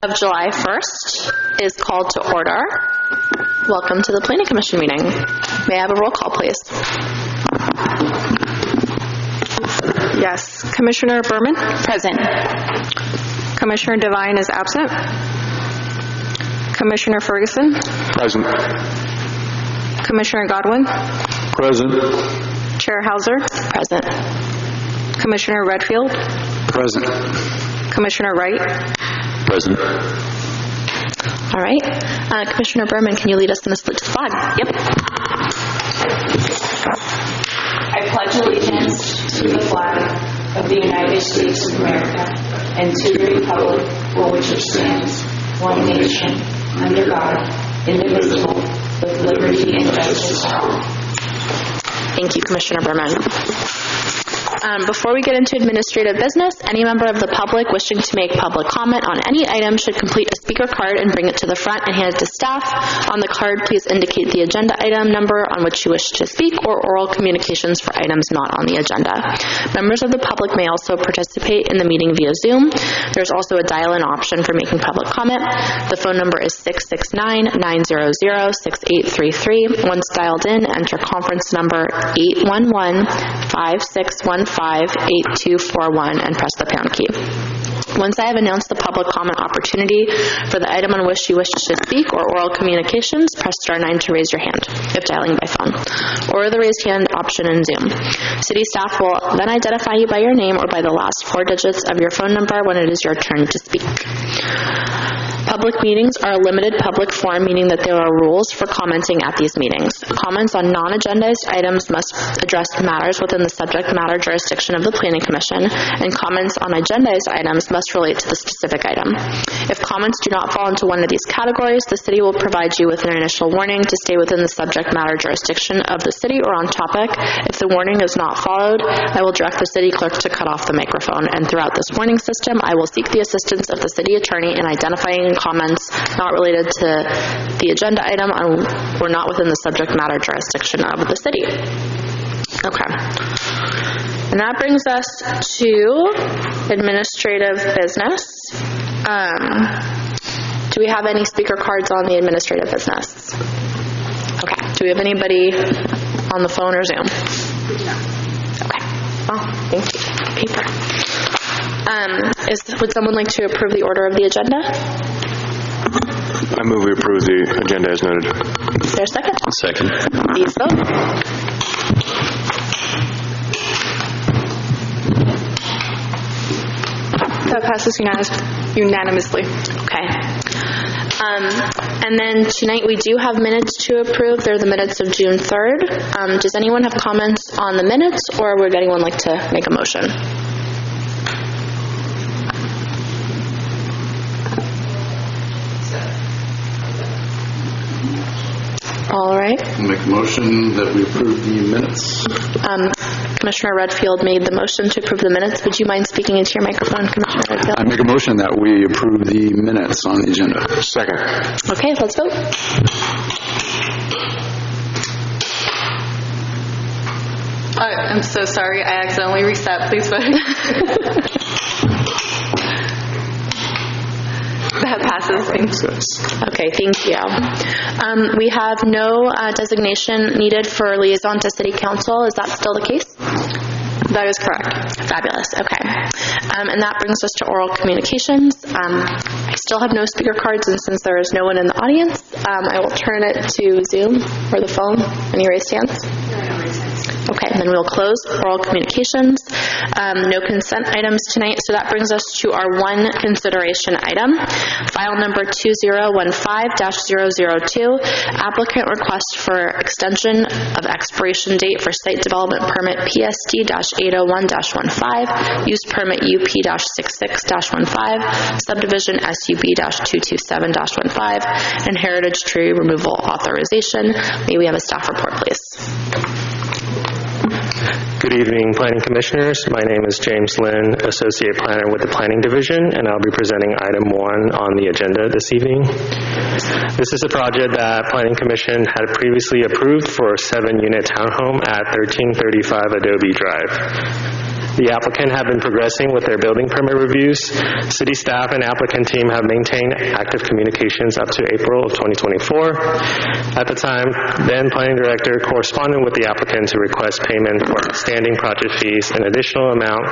Of July 1st is called to order. Welcome to the Planning Commission meeting. May I have a roll call, please? Yes. Commissioner Berman? Present. Commissioner Devine is absent. Commissioner Ferguson? Present. Commissioner Godwin? Present. Chair Hauser? Present. Commissioner Redfield? Present. Commissioner Wright? Present. All right. Commissioner Berman, can you lead us in the salute to the flag? Yep. I pledge allegiance to the flag of the United States of America and to the republic for which it stands, one nation, under God, indivisible, with liberty and justice for all. Thank you, Commissioner Berman. Before we get into administrative business, any member of the public wishing to make public comment on any item should complete a speaker card and bring it to the front and hand it to staff. On the card, please indicate the agenda item number on which you wish to speak or oral communications for items not on the agenda. Members of the public may also participate in the meeting via Zoom. There's also a dial-in option for making public comment. The phone number is 669-900-6833. Once dialed in, enter conference number 811-5615-8241 and press the pound key. Once I have announced the public comment opportunity for the item on which you wish to speak or oral communications, press *9 to raise your hand if dialing by phone, or the raised hand option in Zoom. City staff will then identify you by your name or by the last 4 digits of your phone number when it is your turn to speak. Public meetings are a limited public forum, meaning that there are rules for commenting at these meetings. Comments on non-agendized items must address matters within the subject matter jurisdiction of the Planning Commission, and comments on agendized items must relate to the specific item. If comments do not fall into one of these categories, the city will provide you with an initial warning to stay within the subject matter jurisdiction of the city or on topic. If the warning is not followed, I will direct the city clerk to cut off the microphone, and throughout this warning system, I will seek the assistance of the city attorney in identifying comments not related to the agenda item or not within the subject matter jurisdiction of the city. Okay. And that brings us to administrative business. Do we have any speaker cards on the administrative business? Okay. Do we have anybody on the phone or Zoom? Okay. Oh, thank you. Paper. Would someone like to approve the order of the agenda? I move we approve the agenda as noted. Is there a second? Second. Please vote. That passes unanimously. Okay. And then tonight we do have minutes to approve. They're the minutes of June 3rd. Does anyone have comments on the minutes, or would anyone like to make a motion? All right. I'll make a motion that we approve the minutes. Commissioner Redfield made the motion to approve the minutes. Would you mind speaking into your microphone, Commissioner Redfield? I make a motion that we approve the minutes on the agenda. Second. Okay, let's vote. I'm so sorry. I accidentally reset. Please vote. That passes. Okay, thank you. We have no designation needed for liaison to City Council. Is that still the case? That is correct. Fabulous. Okay. And that brings us to oral communications. I still have no speaker cards, and since there is no one in the audience, I will turn it to Zoom or the phone. Any raised hands? Okay, and then we'll close oral communications. No consent items tonight, so that brings us to our one consideration item. File number 2015-002, applicant request for extension of expiration date for site development permit PSD-801-15, use permit UP-66-15, subdivision SUB-227-15, and heritage tree removal authorization. May we have a staff report, please? Good evening, Planning Commissioners. My name is James Lynn, Associate Planner with the Planning Division, and I'll be presenting item 1 on the agenda this evening. This is a project that Planning Commission had previously approved for a 7-unit townhome at 1335 Adobe Drive. The applicant have been progressing with their building permit reviews. City staff and applicant team have maintained active communications up to April of 2024. At the time, then Planning Director corresponded with the applicant to request payment for outstanding project fees, an additional amount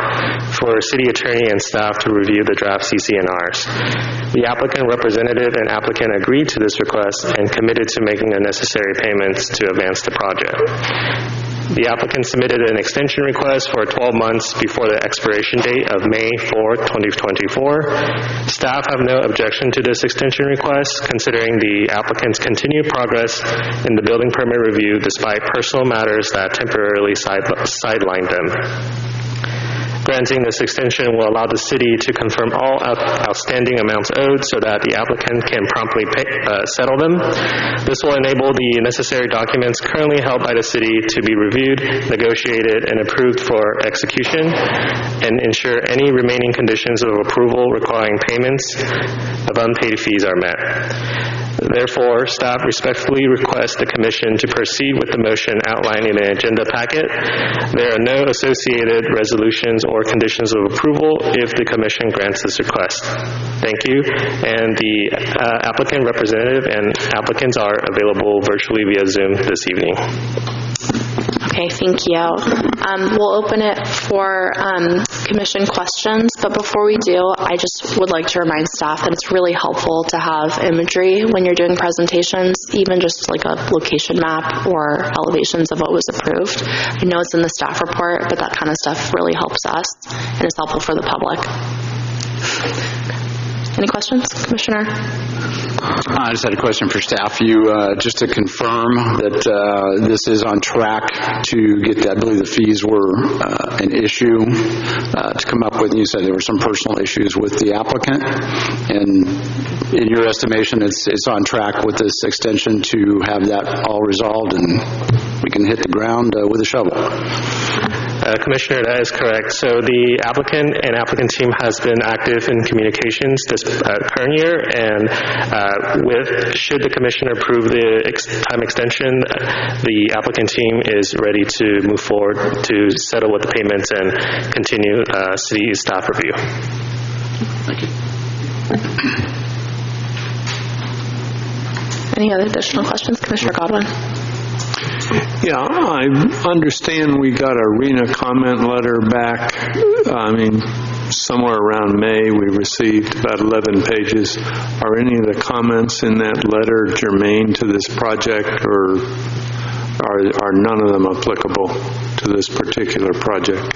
for City Attorney and staff to review the draft CCNRs. The applicant representative and applicant agreed to this request and committed to making the necessary payments to advance the project. The applicant submitted an extension request for 12 months before the expiration date of May 4, 2024. Staff have no objection to this extension request, considering the applicant's continued progress in the building permit review despite personal matters that temporarily sidelined them. Granting this extension will allow the city to confirm all outstanding amounts owed so that the applicant can promptly settle them. This will enable the necessary documents currently held by the city to be reviewed, negotiated, and approved for execution, and ensure any remaining conditions of approval requiring payments of unpaid fees are met. Therefore, staff respectfully request the Commission to proceed with the motion outlined in the agenda packet. There are no associated resolutions or conditions of approval if the Commission grants this request. Thank you. And the applicant representative and applicants are available virtually via Zoom this evening. Okay, thank you. We'll open it for Commission questions, but before we do, I just would like to remind staff that it's really helpful to have imagery when you're doing presentations, even just like a location map or elevations of what was approved. I know it's in the staff report, but that kind of stuff really helps us and is helpful for the public. Any questions, Commissioner? I just had a question for staff. You, just to confirm that this is on track to get, I believe the fees were an issue to come up with, and you said there were some personal issues with the applicant, and in your estimation it's on track with this extension to have that all resolved and we can hit the ground with a shovel. Commissioner, that is correct. So the applicant and applicant team has been active in communications this current year, and should the Commission approve the time extension, the applicant team is ready to move forward to settle with the payments and continue city staff review. Thank you. Any other additional questions, Commissioner Godwin? Yeah, I understand we got a RENA comment letter back. Somewhere around May we received about 11 pages. Are any of the comments in that letter germane to this project, or are none of them applicable to this particular project?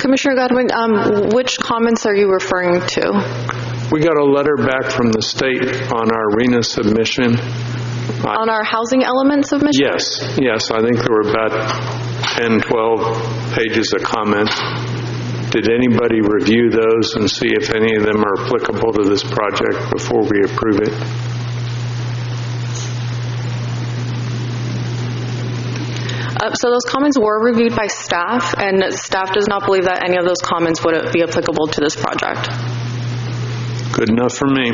Commissioner Godwin, which comments are you referring to? We got a letter back from the state on our RENA submission. On our housing element submission? Yes. I think there were about 10, 12 pages of comments. Did anybody review those and see if any of them are applicable to this project before we approve it? So those comments were reviewed by staff, and staff does not believe that any of those comments would be applicable to this project. Good enough for me.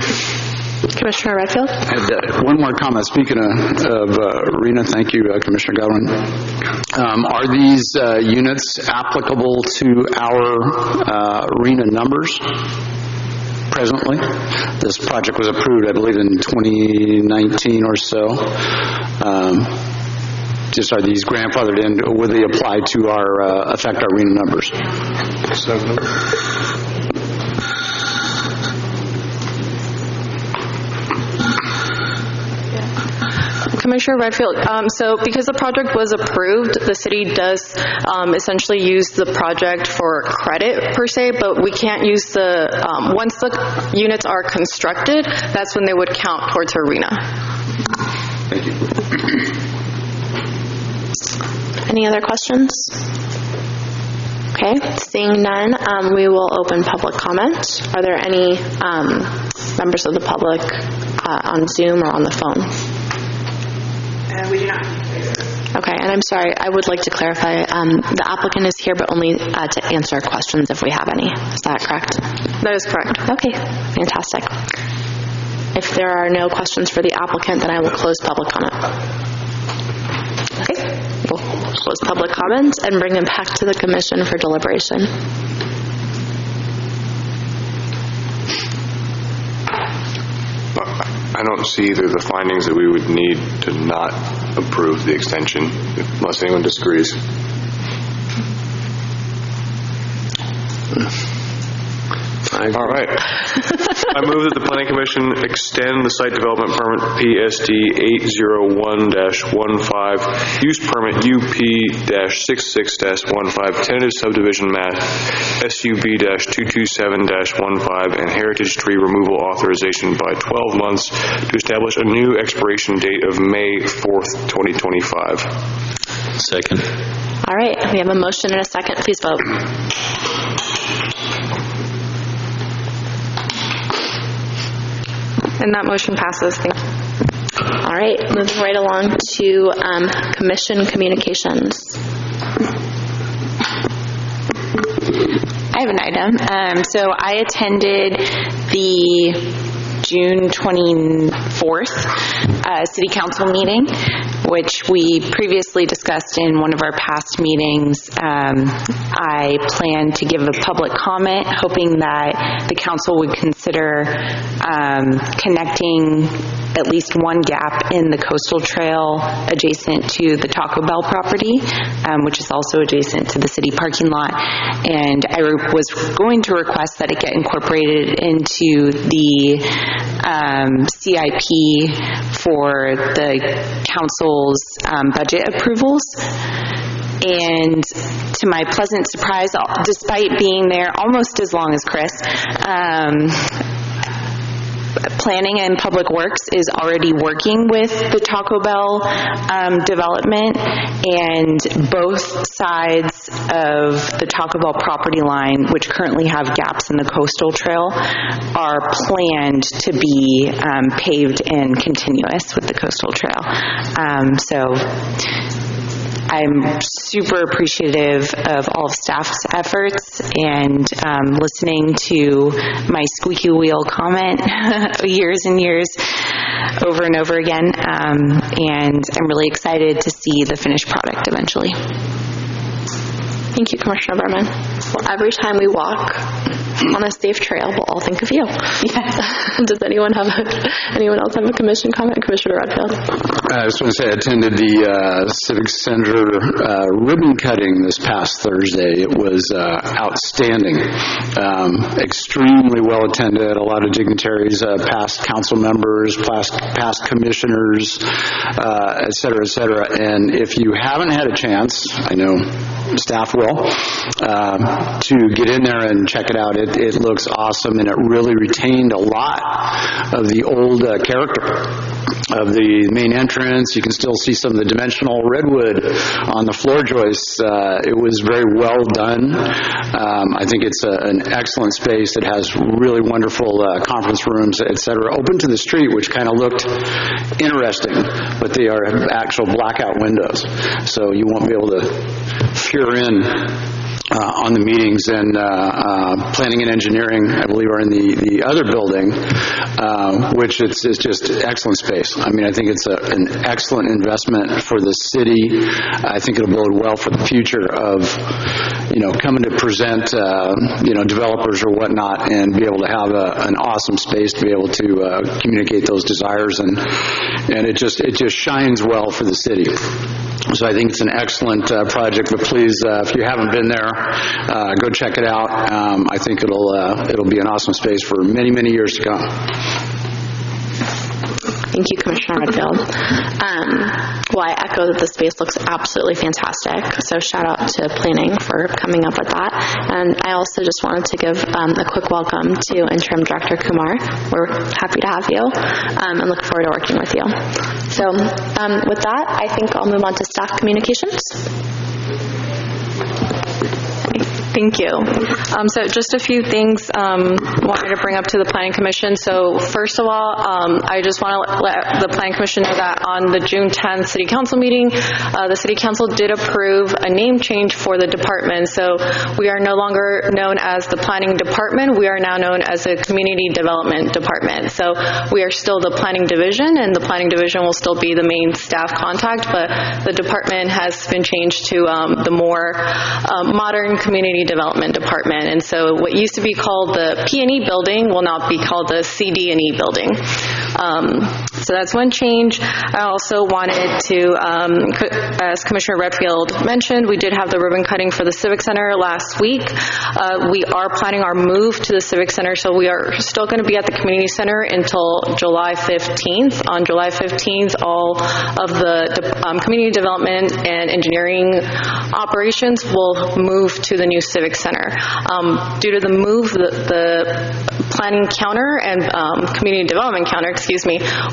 Commissioner Redfield? I had one more comment. Speaking of RENA, thank you, Commissioner Godwin. Are these units applicable to our RENA numbers presently? This project was approved, I believe, in 2019 or so. Just are these grandfathered in? Would they apply to our affect our RENA numbers? Commissioner Redfield, so because the project was approved, the city does essentially use the project for credit per se, but we can't use the, once the units are constructed, that's when they would count towards our RENA. Thank you. Any other questions? Okay, seeing none, we will open public comment. Are there any members of the public on Zoom or on the phone? We do not. Okay, and I'm sorry, I would like to clarify, the applicant is here but only to answer questions if we have any. Is that correct? That is correct. Okay, fantastic. If there are no questions for the applicant, then I will close public comment. Okay, cool. close public comment, and bring it back to the commission for deliberation. I don't see either the findings that we would need to not approve the extension, unless anyone disagrees. All right. I move that the Planning Commission extend the site development permit PSD 801-15, use permit UP-66-15, tentative subdivision map SUB-227-15, and heritage tree removal authorization by 12 months to establish a new expiration date of May 4th, 2025. Second. All right, we have a motion and a second. Please vote. And that motion passes. Thank you. All right, moving right along to commission communications. I have an item. So I attended the June 24th City Council meeting, which we previously discussed in one of our past meetings. I plan to give a public comment, hoping that the council would consider connecting at least one gap in the coastal trail adjacent to the Taco Bell property, which is also adjacent to the city parking lot. And I was going to request that it get incorporated into the CIP for the council's budget approvals. And to my pleasant surprise, despite being there almost as long as Chris, Planning and Public Works is already working with the Taco Bell development, and both sides of the Taco Bell property line, which currently have gaps in the coastal trail, are planned to be paved and continuous with the coastal trail. So I'm super appreciative of all of staff's efforts, and listening to my squeaky wheel comment years and years over and over again, and I'm really excited to see the finished product eventually. Thank you, Commissioner Berman. Well, every time we walk on a safe trail, we'll all think of you. Yeah. Does anyone else have a commission comment? Commissioner Redfield. I just want to say I attended the Civic Center ribbon cutting this past Thursday. It was outstanding. Extremely well attended. A lot of dignitaries, past council members, past commissioners, et cetera, et cetera. And if you haven't had a chance, I know staff will, to get in there and check it out. It looks awesome, and it really retained a lot of the old character of the main entrance. You can still see some of the dimensional redwood on the floor joists. It was very well done. I think it's an excellent space that has really wonderful conference rooms, etc., open to the street, which kind of looked interesting, but they are actual blackout windows, so you won't be able to peer in on the meetings. And planning and engineering, I believe, are in the other building, which is just excellent space. I mean, I think it's an excellent investment for the city. I think it'll bode well for the future of, coming to present, developers or whatnot, and be able to have an awesome space to be able to communicate those desires, and it just shines well for the city. So I think it's an excellent project, but please, if you haven't been there, go check it out. I think it'll be an awesome space for many, many years to come. Thank you, Commissioner Redfield. Well, I echo that the space looks absolutely fantastic, so shout out to planning for coming up with that. And I also just wanted to give a quick welcome to Interim Director Kumar. We're happy to have you, and look forward to working with you. So with that, I think I'll move on to staff communications. Okay. Thank you. So just a few things wanted to bring up to the Planning Commission. So first of all, I just want to let the Planning Commission know that on the June 10th City Council meeting, the City Council did approve a name change for the department. So we are no longer known as the Planning Department. We are now known as the Community Development Department. So we are still the Planning Division, and the Planning Division will still be the main staff contact, but the department has been changed to the more modern Community Development Department. And so what used to be called the P&E building will now be called the CD&E building. So that's one change. I also wanted to, as Commissioner Redfield mentioned, we did have the ribbon cutting for the Civic Center last week. We are planning our move to the Civic Center, so we are still going to be at the Community Center until July 15th. On July 15th, all of the community development and engineering operations will move to the new Civic Center. Due to the move, the planning counter and community development counter,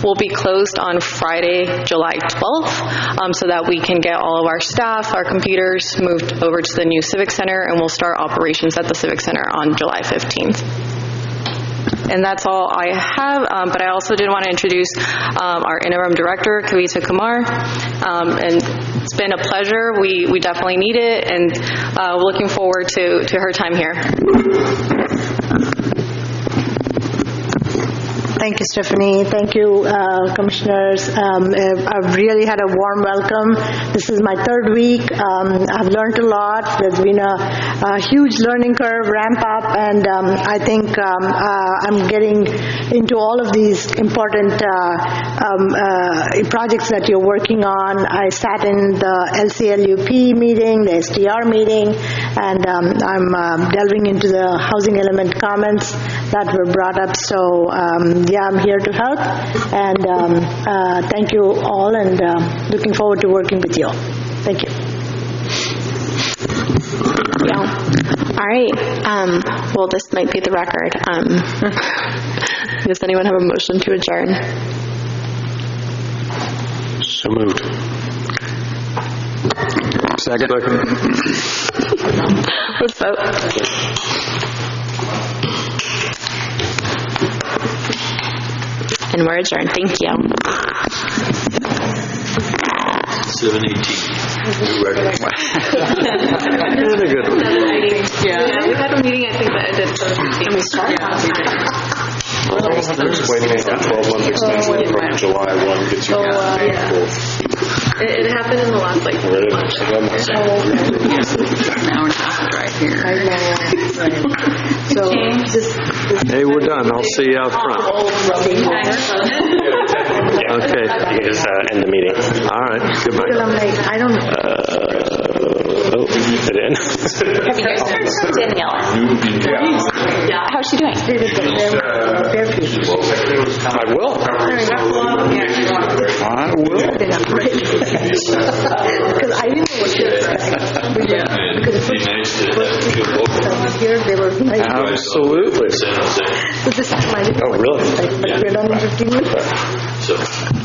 will be closed on Friday, July 12th, so that we can get all of our staff, our computers moved over to the new Civic Center, and we'll start operations at the Civic Center on July 15th. And that's all I have, but I also did want to introduce our interim director, Kavita Kumar, and it's been a pleasure. We definitely need it, and we're looking forward to her time here. Thank you, Stephanie. Thank you, commissioners. I've really had a warm welcome. This is my third week. I've learned a lot. There's been a huge learning curve, ramp up, and I think I'm getting into all of these important projects that you're working on. I sat in the LCLUP meeting, the SDR meeting, and I'm delving into the housing element comments that were brought up. So I'm here to help, and thank you all, and looking forward to working with you all. Thank you. Yeah. All right. Well, this might be the record. Does anyone have a motion to adjourn? So moved. Second. Let's vote. And we're adjourned. Thank you. 7:18. Yeah, we had a meeting, I think, that ended 7:15. We started Waiting for a 12-month extension from July 1 gets you May 4th. It happened in the last, An hour and a half right here. So, Hey, we're done. I'll see you out front. Okay. You can just end the meeting. All right. Goodbye. I'm like, I don't know. It in. Have you guys heard from Daniela? Yeah. How's she doing? I will. Because I didn't know what to expect. Because here they were like, Absolutely. so this is my Oh, really? like, but we're done in 15 minutes.